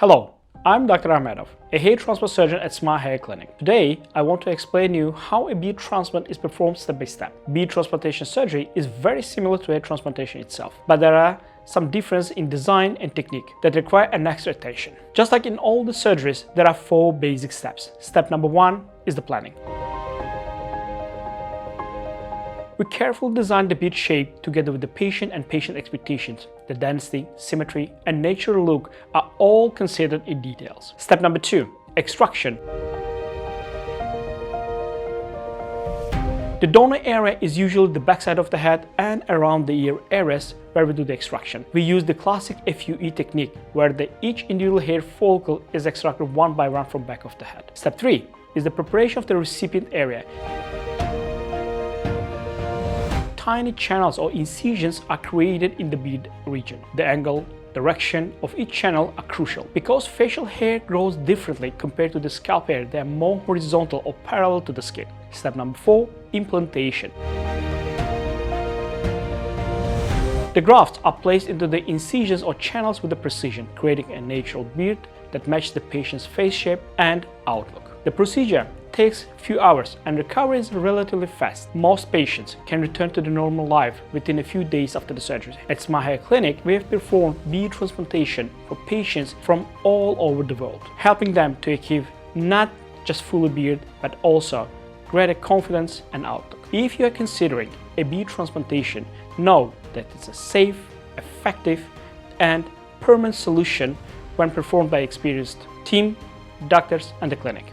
Hello, I'm Dr. Ahmedov, a hair transplant surgeon at Smile Hair Clinic. Today, I want to explain to you how a beard transplant is performed step by step. Beard transplantation surgery is very similar to hair transplantation itself, but there are some differences in design and technique that require an extra attention. Just like in all the surgeries, there are 4 basic steps. Step number 1 is the planning. We carefully design the beard shape together with the patient and patient expectations. The density, symmetry, and natural look are all considered in details. Step number 2, extraction. The donor area is usually the backside of the head and around the ear areas where we do the extraction. We use the classic FUE technique where each individual hair follicle is extracted one by one from back of the head. Step 3 is the preparation of the recipient area. Tiny channels or incisions are created in the beard region. The angle, direction of each channel are crucial. Because facial hair grows differently compared to the scalp hair, they are more horizontal or parallel to the skin. Step number 4, implantation. The grafts are placed into the incisions or channels with precision, creating a natural beard that matches the patient's face shape and outlook. The procedure takes a few hours and recovery is relatively fast. Most patients can return to the normal life within a few days after the surgery. At Smile Hair Clinic, we have performed beard transplantation for patients from all over the world, helping them to achieve not just full beard, but also greater confidence and outlook. If you are considering a beard transplantation, know that it's a safe, effective, and permanent solution when performed by experienced team, doctors, and the clinic.